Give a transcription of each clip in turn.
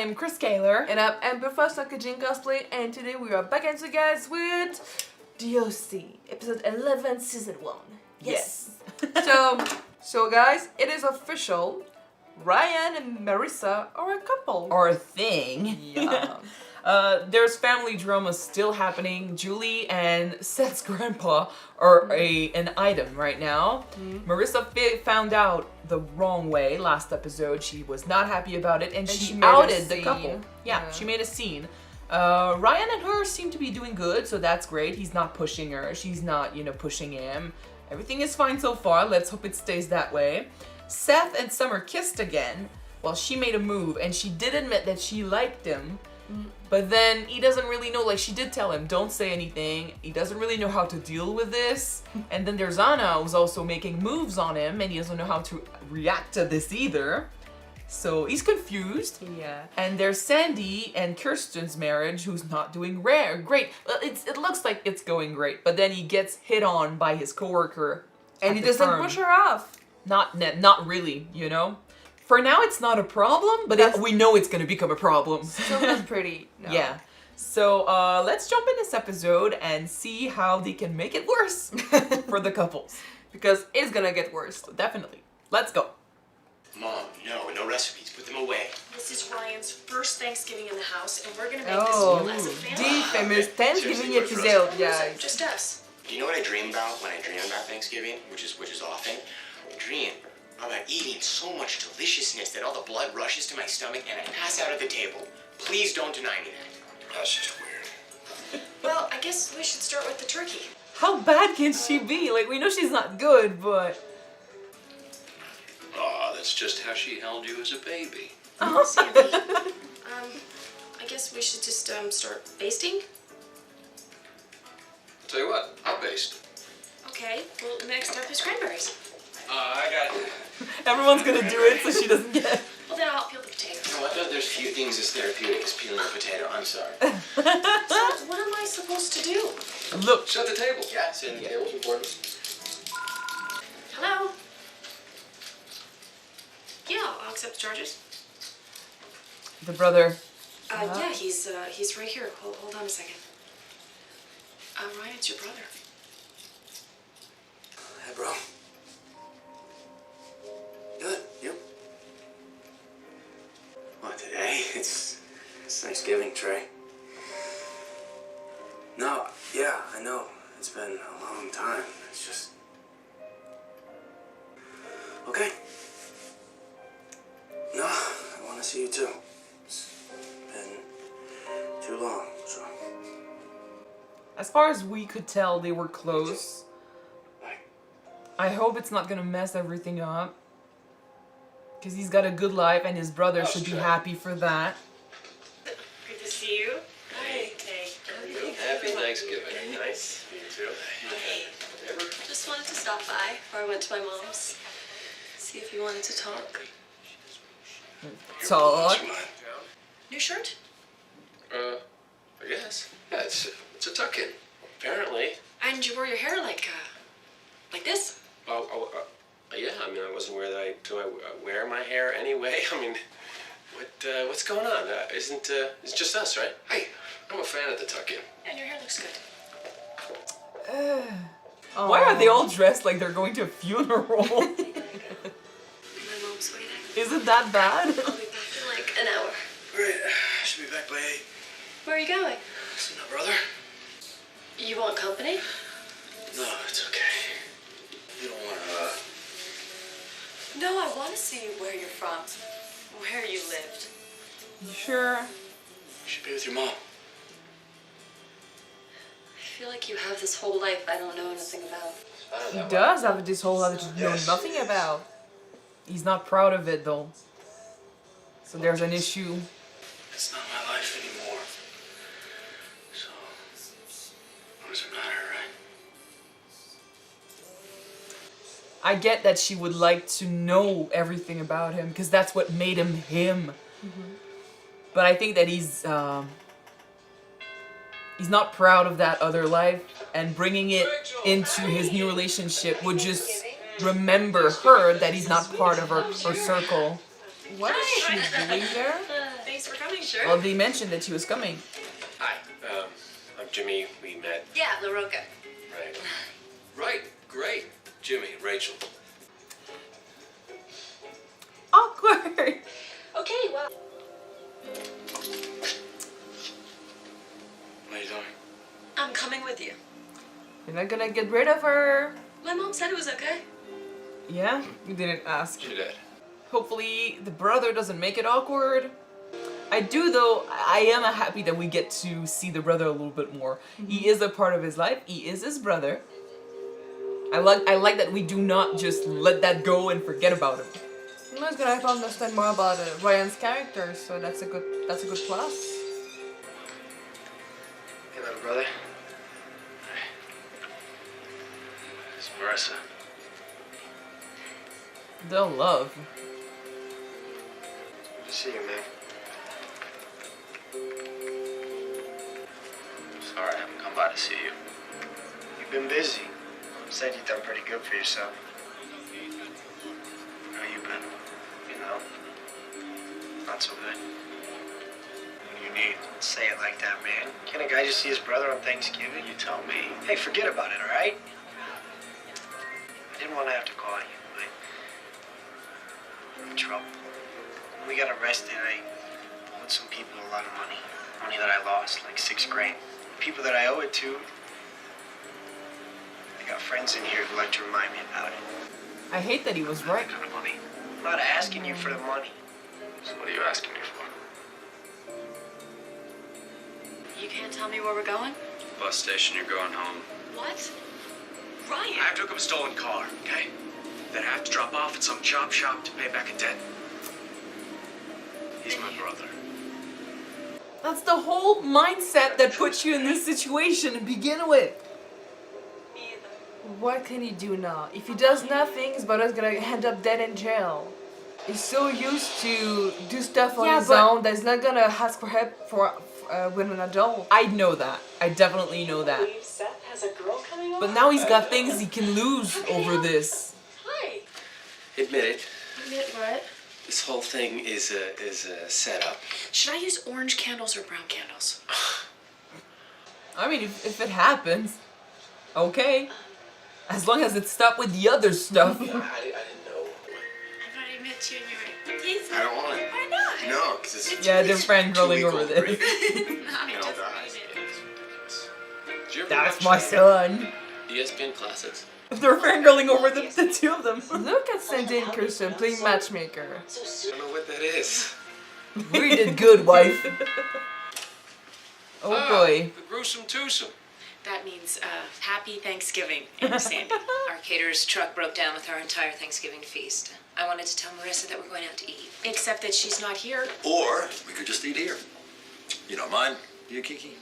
am Chris Kaler. And I'm Amber Kyuujin cosplay, and today we are back at you guys with DOC, episode 11, season 1. Yes. So guys, it is official. Ryan and Marissa are a couple. Or a thing. Yeah. There's family drama still happening. Julie and Seth's grandpa are an item right now. Marissa found out the wrong way last episode. She was not happy about it, and she outed the couple. Yeah, she made a scene. Ryan and her seem to be doing good, so that's great. He's not pushing her. She's not, pushing him. Everything is fine so far. Let's hope it stays that way. Seth and Summer kissed again. Well, she made a move, and she did admit that she liked him. But then he doesn't really know, like she did tell him, don't say anything. He doesn't really know how to deal with this. And then there's Anna who's also making moves on him, and he doesn't know how to react to this either. So he's confused. Yeah. And there's Sandy and Kirsten's marriage, who's not doing great. Well, it looks like it's going great, but then he gets hit on by his coworker. And he doesn't push her off. Not really, For now, it's not a problem, but we know it's going to become a problem. Still not pretty. No. Yeah. So let's jump in this episode and see how they can make it worse for the couples. Because it's gonna get worse. Definitely. Let's go. Mom, no recipes. Put them away. This is Ryan's first Thanksgiving in the house, and we're gonna make Oh, this meal as a family. the famous Thanksgiving Seriously, episode, Who's yeah. it? Just us. Do you know what I dream about when I dream about Thanksgiving, which is often? I dream about eating so much deliciousness that all the blood rushes to my stomach and I pass out at the table. Please don't deny me that. That's just weird. Well, I guess we should start with the turkey. How bad can she be? Like, we know she's not good, but... Oh, that's just how she held you as a baby. Oh, Sandy. I guess we should just start basting. I'll tell you what, I'll baste. Okay. Well, next up is cranberries. I got it. Everyone's gonna do it so she doesn't get... Well, then I'll peel the potatoes. You know what, though? There's few things as therapeutic as peeling a potato. I'm sorry. So what am I supposed to do? Look. Set the table. Yeah, sitting the table's important. Hello. Yeah, I'll accept the charges. The brother. Yeah, he's right here. Hold on a second. Ryan, it's your brother. Hey, bro. Good. You? What, today? It's Thanksgiving, Trey. No, yeah, I know. It's been a long time. It's just... Okay. No, I want to see you too. It's been too long, so... As far as we could tell, they were close. I hope it's not gonna mess everything up. Because he's got a good life and his brother should be happy for that. Good to see you. Hi. Hey. Happy Thanksgiving. Nice. You too. Just wanted to stop by before I went to my mom's. See if you wanted to talk. Talk. New shirt? I guess. Yeah, it's a tuck-in. Apparently. And you wore your hair like this? Yeah, I mean, I wasn't aware that do I wear my hair anyway? I mean, what's going on? It's just us, right? Hey, I'm a fan of the tuck-in. And your hair looks good. Why are they all dressed like they're going to a funeral? My mom's waiting. Is it that bad? I'll be back in like an hour. Great. I should be back by 8. Where are you going? See my brother? You want company? No, it's okay. You don't want to, No, I want to see where you're from, where you lived. Sure. You should be with your mom. I feel like you have this whole life I don't know anything about. He does have this whole other to know nothing about. He's not proud of it though. So there's an issue. It's not my life anymore. So, what does it matter, right? I get that she would like to know everything about him because that's what made him him. But I think that he's not proud of that other life, and bringing it into his new relationship would just remember her that he's not part of her circle. What is she doing there? Thanks for coming. Sure. Well, they mentioned that she was coming. Hi, I'm Jimmy. We met. Yeah, LaRocca. Right. Right. Great. Jimmy, Rachel. Awkward. Okay, well. What are you doing? I'm coming with you. You're not gonna get rid of her. My mom said it was okay. Yeah, you didn't ask. She did. Hopefully the brother doesn't make it awkward. I do though, I am happy that we get to see the brother a little bit more. He is a part of his life, he is his brother. I like that we do not just let that go and forget about him. You know, it's gonna help understand more about Ryan's character, so that's a good plus. Hey, little brother. Hey. It's Marissa. They'll love. Good to see you, man. Sorry I haven't come by to see you. You've been busy. Said you've done pretty good for yourself. How you been? You know? Not so good. What do you need? Don't say it like that, man. Can a guy just see his brother on Thanksgiving? You tell me. Hey, forget about it, all right? I didn't want to have to call you, but I'm in trouble. When we got arrested, I owed some people a lot of money. Money that I lost, like $6 grand. People that I owe it to, I got friends in here who like to remind me about it. I hate that he was right. Kind of money. I'm not asking you for the money. So what are you asking me for? You can't tell me where we're going? Bus station, you're going home. What? Ryan! I have to hook up a stolen car, okay? Then I have to drop off at some chop shop to pay back a debt. He's my brother. That's the whole mindset that puts you in this situation to begin with. What can he do now? If he does nothing, his brother's gonna end up dead in jail. He's so used to do stuff on his own that he's not gonna ask for help with an adult. I know that. I definitely know that. Seth has a girl coming over. But now he's got things he can lose over this. Hi. Admit it. Admit what? This whole thing is a setup. Should I use orange candles or brown candles? I mean, if it happens, okay. As long as it's stopped with the other stuff. I didn't know. I'm not admit to you and you're right. I don't want it. Why not? No, because it's Yeah, they're fangirling over this. No, I just Did you ever That's watch, my son. ESPN Classics? They're fangirling over the two of them. Look at Sandy and Kirsten playing matchmaker. I don't know what that is. We did good, wife. Oh boy. The gruesome twosome. That means happy Thanksgiving, Aunt Sandy. Our caterer's truck broke down with our entire Thanksgiving feast. I wanted to tell Marissa that we're going out to eat, except that she's not here. Or we could just eat here. You don't mind, do you, Kiki?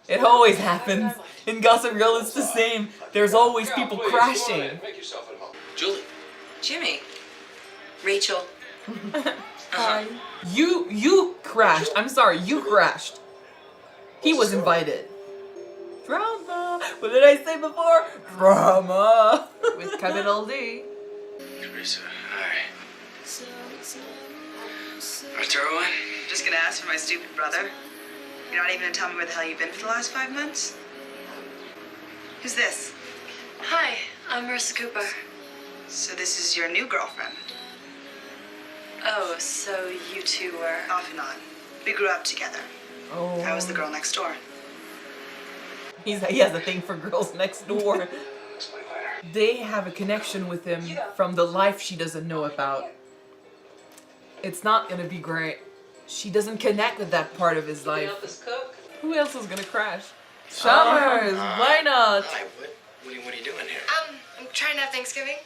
It always happens. In Gossip Girl, it's the same. There's always people crashing. Make yourself at home. Julie. Jimmy. Rachel. Hi. You crashed. I'm sorry, you crashed. He was invited. Drama. What did I say before? Drama. With capital D. Marissa, hi. Arturo one? Just gonna ask for my stupid brother. You're not even gonna tell me where the hell you've been for the last 5 months? Who's this? Hi, I'm Marissa Cooper. So this is your new girlfriend? Oh, so you two were... Off and on. We grew up together. Oh. I was the girl next door. He has a thing for girls next door. They have a connection with him from the life she doesn't know about. It's not gonna be great. She doesn't connect with that part of his life. Who else is gonna crash? Summers, why not? Hi, what are you doing here? I'm trying to have Thanksgiving.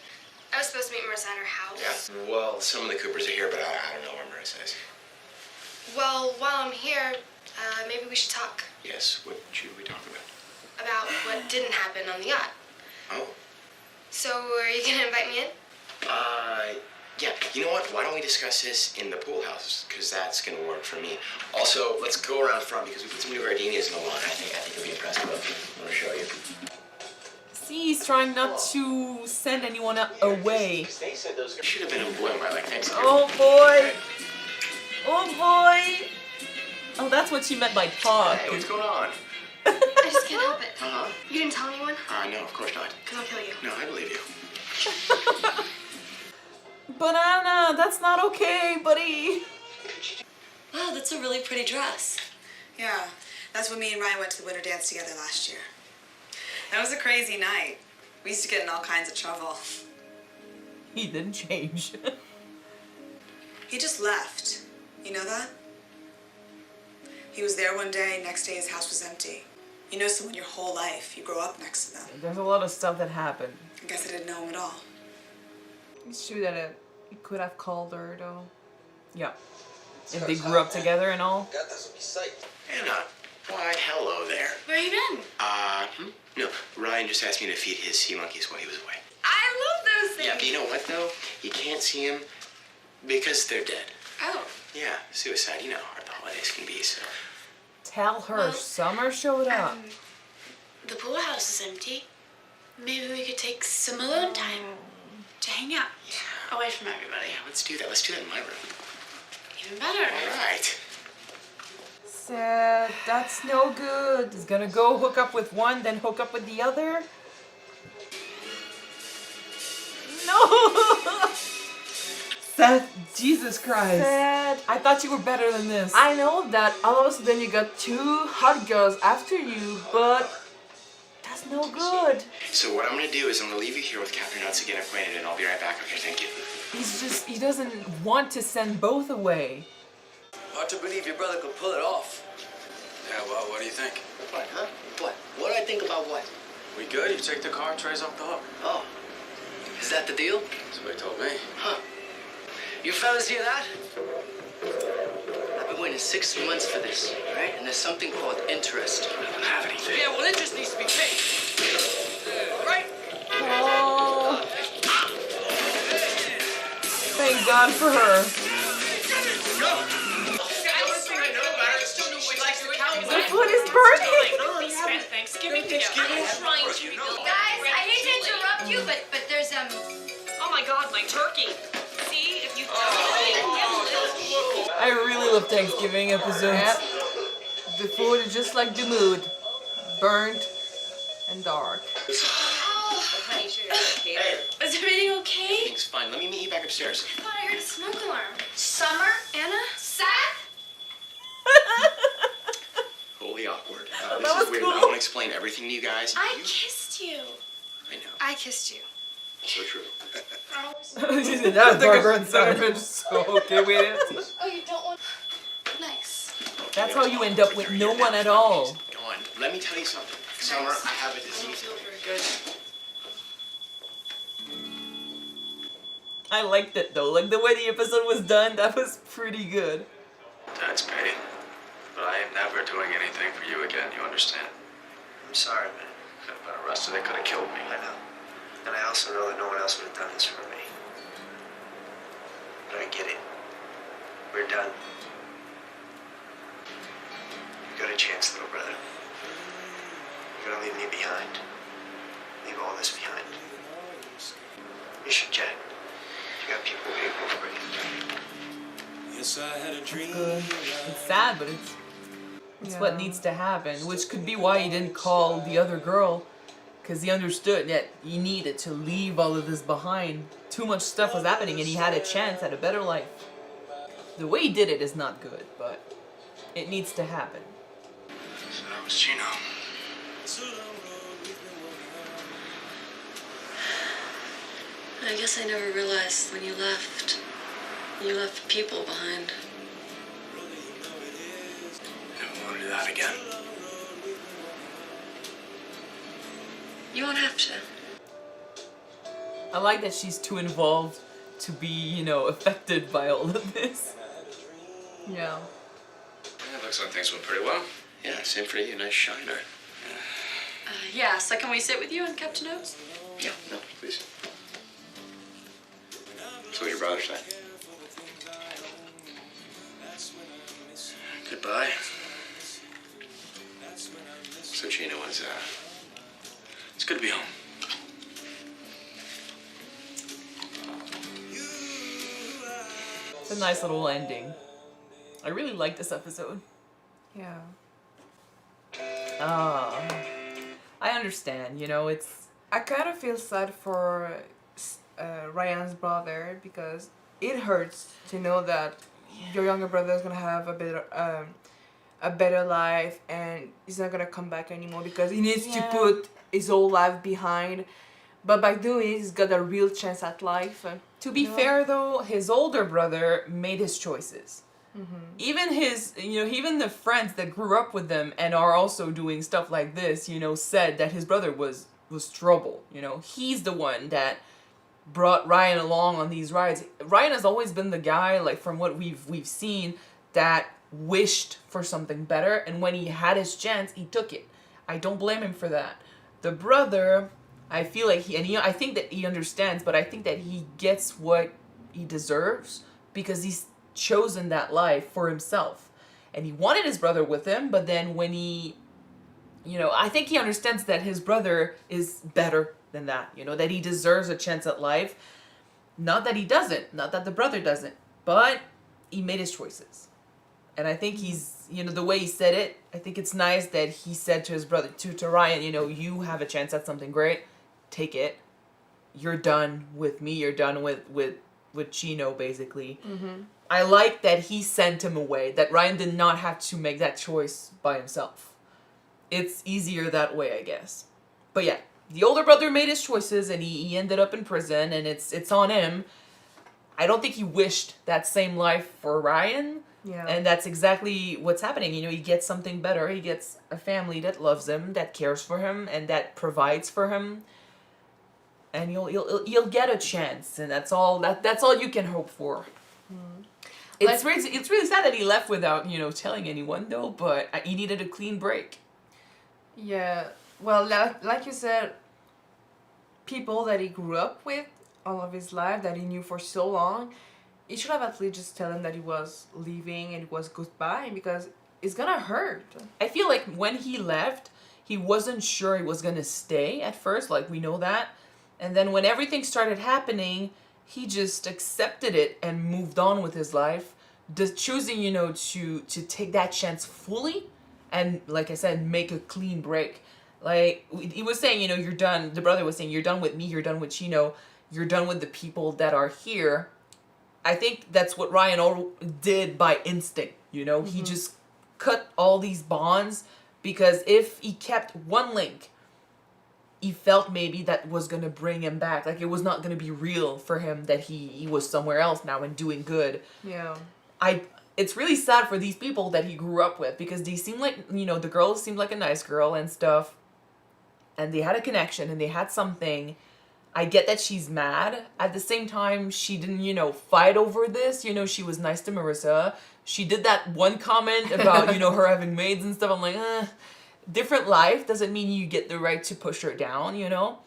I was supposed to meet Marissa at her house. Yeah, well, some of the Coopers are here, but I don't know where Marissa is. Well, while I'm here, maybe we should talk Yes, what should we talk about? about what didn't happen on the yacht. Oh. So, are you gonna invite me in? Yeah, you know what? Why don't we discuss this in the pool house? Because that's going to work for me. Also, let's go around front because we put some new gardenias in the lawn. I think you'll be impressed with them. I'm going to show you. See, he's trying not to send anyone away. You should have been in bloom by like Thanksgiving. Oh boy! Oh boy! Oh, that's what she meant by talk. Hey, what's going on? I just can't help it. Uh-huh. You didn't tell anyone? No, of course not. Because I'll kill you. No, I believe you. Banana, that's not okay, buddy. Wow, that's a really pretty dress. Yeah, that's when me and Ryan went to the winter dance together last year. That was a crazy night. We used to get in all kinds of trouble. He didn't change. He just left. You know that? He was there one day, next day his house was empty. You know someone your whole life, you grow up next to them. There's a lot of stuff that happened. I guess I didn't know him at all. It's true that he could have called her though. Yeah. If they grew up together and all. Anna, why, hello there. Where you been? No, Ryan just asked me to feed his sea monkeys while he was away. I love those things. Yeah, but you know what, though? You can't see them because they're dead. Oh. Yeah, suicide, you know how hard the holidays can be, so... Tell her Well, Summer showed up. The pool house is empty. Maybe we could take some alone time to hang out. Yeah. Away from everybody. Yeah, let's do that. Let's do that in my room. Even better. All right. Seth, that's no good. He's gonna go hook up with one, then hook up with the other. No! Seth, Jesus Christ. Seth, I thought you were better than this. I know that all of a sudden you got two hot girls after you, but that's no good. So what I'm going to do is I'm going to leave you here with Catherine Nuts to get acquainted, and I'll be right back. Okay, thank you. He doesn't want to send both away. Hard to believe your brother could pull it off. Yeah, well, what do you think? What, huh? What? What do I think about what? We good? You take the car, Trey's off the hook. Oh. Is that the deal? That's what he told me. Huh. You fellas hear that? I've been waiting 6 months for this, right? And there's something called interest. I don't have anything. Yeah, well, interest needs to be paid. Right? Oh. Thank God for her. The food is burning! We spent Thanksgiving together. I'm trying to rebuild. Guys, I hate to interrupt you, but there's Oh my God, my turkey. See, if you I really love Thanksgiving episodes. Yep. The food is just like the mood. Burnt and dark. Honey, sure you're okay. Is everything okay? Everything's fine. Let me meet you back upstairs. I thought I heard a smoke alarm. Summer? Anna? Seth? Holy awkward. That This was is weird. cool. I want to explain everything to you guys. I kissed you. I know. I kissed you. So true. That was Barbara and Summer. So okay with it. Oh, you don't want... Nice. That's how you end up with no one at all. Go on. Let me tell you something. Summer, I have a disease. Good. I liked it though. Like the way the episode was done, that was pretty good. That's paid. But I am never doing anything for you again, you understand? I'm sorry, man. Could have been arrested, they could have killed me. I know. And I also know that no one else would have done this for me. But I get it. We're done. You got a chance, little brother. You're gonna leave me behind. Leave all this behind. You should, Jack. You got people waiting for you. Yes, I had a dream. Good. It's sad, but it's what needs to happen. Which could be why he didn't call the other girl. Because he understood that he needed to leave all of this behind. Too much stuff was happening and he had a chance at a better life. The way he did it is not good, but it needs to happen. So that was Gino. I guess I never realized when you left people behind. Never want to do that again. You won't have to. I like that she's too involved to be, you know, affected by all of this. Yeah. Yeah, looks like things went pretty well. Yeah, same for you. Nice shiner. Yeah, so can we sit with you and Captain Oates? Yeah, no, please. So your brother said? Goodbye. So Gina was, it's good to be home. It's a nice little ending. I really like this episode. Yeah. I understand, you know, it's... I kind of feel sad for Ryan's brother because it hurts to know that your younger brother is gonna have a better life and he's not gonna come back anymore because he needs to put his whole life behind. But by doing it, he's got a real chance at life. To be fair, though, his older brother made his choices. Even even the friends that grew up with them and are also doing stuff like this, you know, said that his brother was trouble. You know, he's the one that brought Ryan along on these rides. Ryan has always been the guy, like from what we've seen, that wished for something better, and when he had his chance, he took it. I don't blame him for that. The brother, I feel like I think that he understands, but I think that he gets what he deserves because he's chosen that life for himself. And he wanted his brother with him, but then when he, you know, I think he understands that his brother is better than that, you know, that he deserves a chance at life. Not that he doesn't, not that the brother doesn't, but he made his choices. And I think he's, you know, the way he said it, I think it's nice that he said to his brother, to Ryan, you know, you have a chance at something great, take it. You're done with me, you're done with Chino, basically. I like that he sent him away, that Ryan did not have to make that choice by himself. It's easier that way, I guess. But yeah, the older brother made his choices and he ended up in prison, and it's on him. I don't think he wished that same life for Ryan. Yeah. And that's exactly what's happening. You know, he gets something better. He gets a family that loves him, that cares for him, and that provides for him. And you'll get a chance, and that's all you can hope for. It's really sad that he left without, you know, telling anyone though, but he needed a clean break. Yeah, well, like you said, people that he grew up with all of his life, that he knew for so long, he should have at least just tell him that he was leaving and it was goodbye, because it's gonna hurt. I feel like when he left, he wasn't sure he was gonna stay at first, like we know that. And then when everything started happening, he just accepted it and moved on with his life, just choosing, you know, to take that chance fully and, like I said, make a clean break. Like, he was saying, you know, you're done. The brother was saying, you're done with me, you're done with Chino, you're done with the people that are here. I think that's what Ryan did by instinct, you know? He just cut all these bonds because if he kept one link, he felt maybe that was going to bring him back. Like, it was not going to be real for him that he was somewhere else now and doing good. Yeah. It's really sad for these people that he grew up with because they seem like, you know, the girl seemed like a nice girl and stuff. And they had a connection and they had something. I get that she's mad. At the same time, she didn't, you know, fight over this. You know, she was nice to Marissa. She did that one comment about, you know, her having maids and stuff. I'm like, different life doesn't mean you get the right to push her down, you know?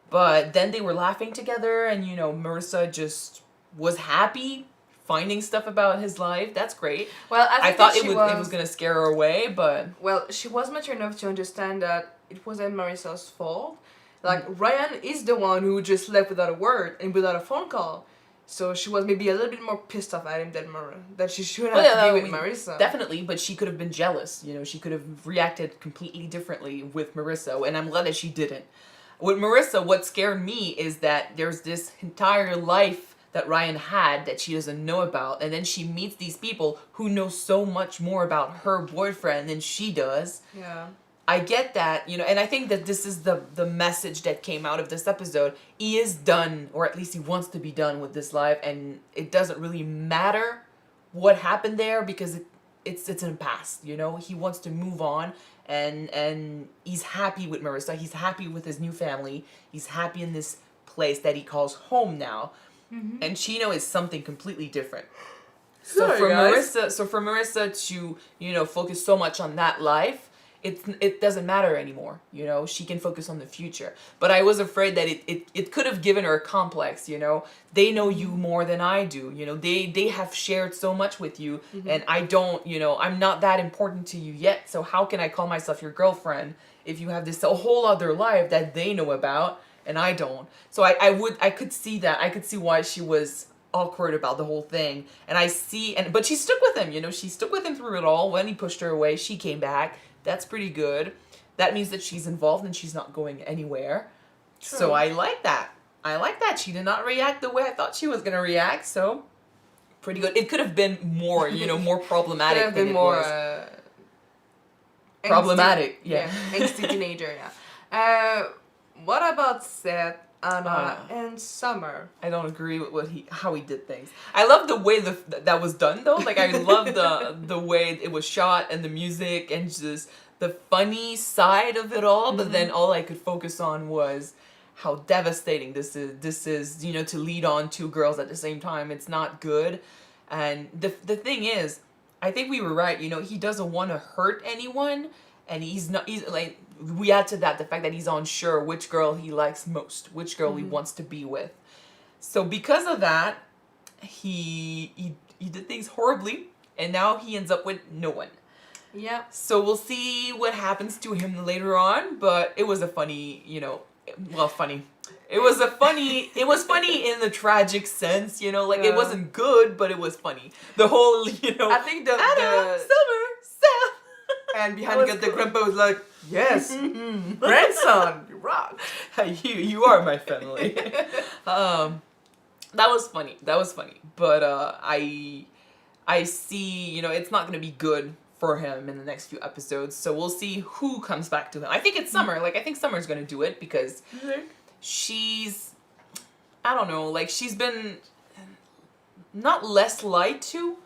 But then they were laughing together and, you know, Marissa just was happy finding stuff about his life. That's great. Well, I thought it was going to scare her away, but... Well, she was mature enough to understand that it wasn't Marissa's fault. Like, Ryan is the one who just left without a word and without a phone call. So she was maybe a little bit more pissed off at him than she should have to be with Marissa. Definitely, but she could have been jealous. You know, she could have reacted completely differently with Marissa, and I'm glad that she didn't. With Marissa, what scared me is that there's this entire life that Ryan had that she doesn't know about, and then she meets these people who know so much more about her boyfriend than she does. Yeah. I get that, you know, and I think that this is the message that came out of this episode. He is done, or at least he wants to be done with this life, and it doesn't really matter what happened there because it's in the past, you know? He wants to move on, and he's happy with Marissa. He's happy with his new family. He's happy in this place that he calls home now. And Chino is something completely different. So for Marissa to, you know, focus so much on that life, it doesn't matter anymore, you know? She can focus on the future. But I was afraid that it could have given her a complex, you know? They know you more than I do, you know? They have shared so much with you, and I don't, you know, I'm not that important to you yet, so how can I call myself your girlfriend if you have this a whole other life that they know about and I don't? So I could see that. I could see why she was awkward about the whole thing. And but she stuck with him, she stuck with him through it all. When he pushed her away, she came back. That's pretty good. That means that she's involved and she's not going anywhere. True. So I like that. She did not react the way I thought she was going to react, so pretty good. It could have been more, more problematic. Could have been more problematic. Angsty teenager, yeah. What about Seth, Anna, and Summer? I don't agree with how he did things. I love the way that was done, though. Like, I love the way it was shot and the music and just the funny side of it all. But then all I could focus on was how devastating this is, to lead on two girls at the same time. It's not good. And the thing is, I think we were right, he doesn't want to hurt anyone, and he's like, we add to that the fact that he's unsure which girl he likes most, which girl he wants to be with. So because of that, he did things horribly, and now he ends up with no one. Yeah. So we'll see what happens to him later on, but it was a funny, funny. It was funny in the tragic sense, like it wasn't good, but it was funny. The whole, I think the Summer, Seth. And behind the grandpa was like, yes, grandson, you rock. You are my family. That was funny. But I see, it's not going to be good for him in the next few episodes. So we'll see who comes back to him. I think it's Summer. Like, I think Summer's going to do it because she's, I don't know, like, she's been not less lied to,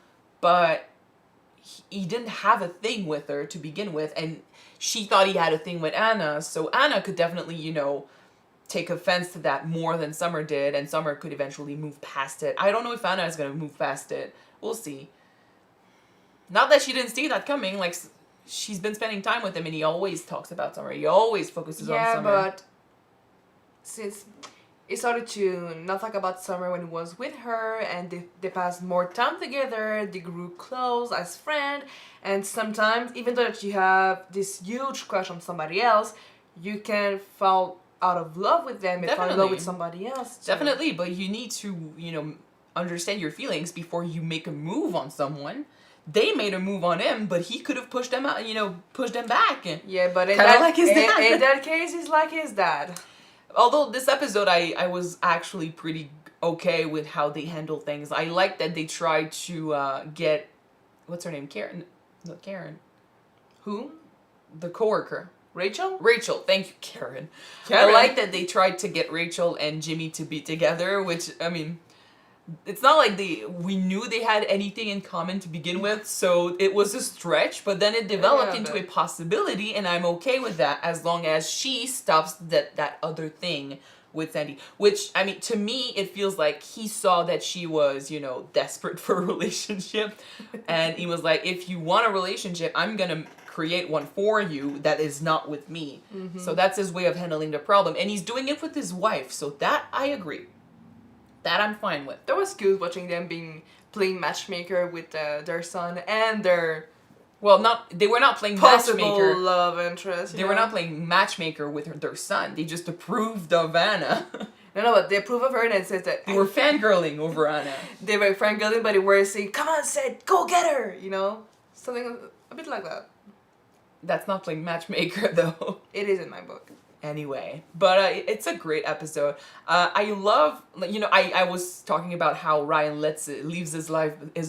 but he didn't have a thing with her to begin with, and she thought he had a thing with Anna, so Anna could definitely, take offense to that more than Summer did, and Summer could eventually move past it. I don't know if Anna is going to move past it. We'll see. Not that she didn't see that coming, like, she's been spending time with him, and he always talks about Summer. He always focuses on Summer. Yeah, but since he started to not talk about Summer when he was with her, and they passed more time together, they grew close as friends, and sometimes, even though you have this huge crush on somebody else, you can fall out of love with them and fall in love with somebody else. Too. Definitely, but you need to, understand your feelings before you make a move on someone. They made a move on him, but he could have pushed them out, pushed them back. Yeah, but in like his dad. In that case, he's like his dad. Although this episode, I was actually pretty okay with how they handle things. I like that they tried to get, what's her name? Karen? No, Karen. Who? The coworker. Rachel? Rachel. Thank you, Karen. I like that they tried to get Rachel and Jimmy to be together, which, I mean, it's not like we knew they had anything in common to begin with, so it was a stretch, but then it developed into a possibility, and I'm okay with that as long as she stops that other thing with Sandy. Which, I mean, to me, it feels like he saw that she was, desperate for a relationship, and he was like, if you want a relationship, I'm gonna create one for you that is not with me. Mm-hmm. So that's his way of handling the problem, and he's doing it with his wife, so that I agree. That I'm fine with. That was good watching them playing matchmaker with their son and their they were not playing possible matchmaker. Love interest. They were not playing matchmaker with their son. They just approved of Anna. No, but they approve of her, and it says that they were fangirling over Anna. They were fangirling, but they were saying, "Come on, Seth, go get her," something a bit like that. That's not playing matchmaker, though. It is in my book. Anyway, but it's a great episode. I love, I was talking about how Ryan leaves his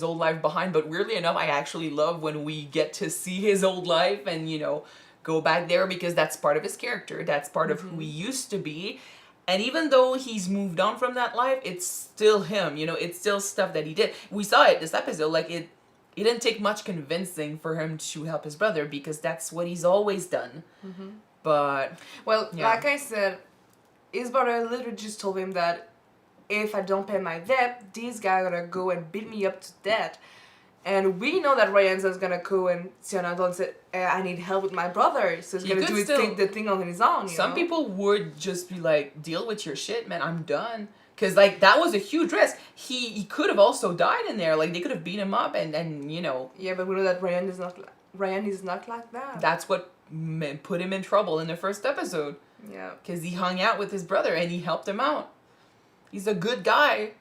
old life behind, but weirdly enough, I actually love when we get to see his old life and, go back there because that's part of his character. That's part of who he used to be. And even though he's moved on from that life, it's still him, it's still stuff that he did. We saw it this episode, like it didn't take much convincing for him to help his brother because that's what he's always done. Mm-hmm. But like I said, his brother literally just told him that if I don't pay my debt, these guys are gonna go and beat me up to death. And we know that Ryan's is gonna go and see an adult and say, I need help with my brother. So he's gonna the thing on his own. Some people would just be like, deal with your shit, man, I'm done. Because, that was a huge risk. He could have also died in there. Like, they could have beat him up and Yeah, but we know that Ryan is not like that. That's what put him in trouble in the first episode. Yeah. Because he hung out with his brother and he helped him out. He's a good guy.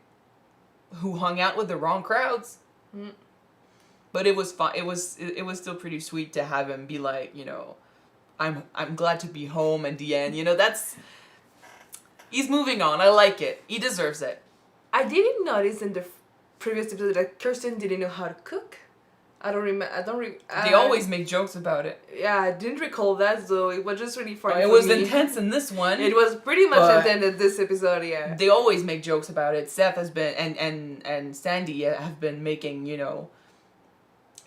who hung out with the wrong crowds. But it was fun. It was still pretty sweet to have him be like, you know, I'm glad to be home at the end. You know, he's moving on. I like it. He deserves it. I didn't notice in the previous episode that Kirsten didn't know how to cook. I don't remember. They always make jokes about it. Yeah, I didn't recall that, so it was just really funny. It was intense in this one. It was pretty much intense in this episode, yeah. They always make jokes about it. Seth has been and Sandy have been making, you know,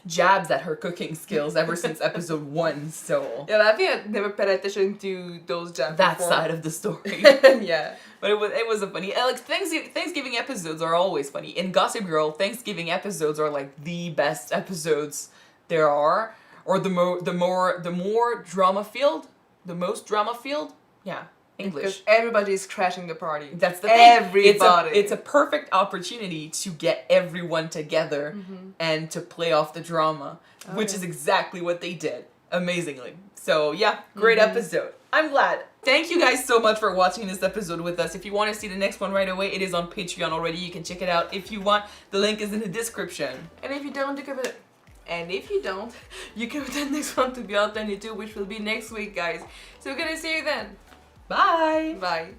jabs at her cooking skills ever since episode 1. So yeah, I think I never paid attention to those jabs. That before. side of the story. Yeah. But it was a funny, like Thanksgiving episodes are always funny. In Gossip Girl, Thanksgiving episodes are like the best episodes there are, or the more drama filled, the most drama filled. Yeah, English. Because everybody's crashing the party. That's the thing. Everybody. It's a perfect opportunity to get everyone together and to play off the drama, which is exactly what they did amazingly. So yeah, great episode. I'm glad. Thank you guys so much for watching this episode with us. If you want to see the next one right away, it is on Patreon already. You can check it out if you want. The link is in the description. And if you don't, you can put the next one to be on 22, which will be next week, guys. So we're gonna see you then. Bye. Bye.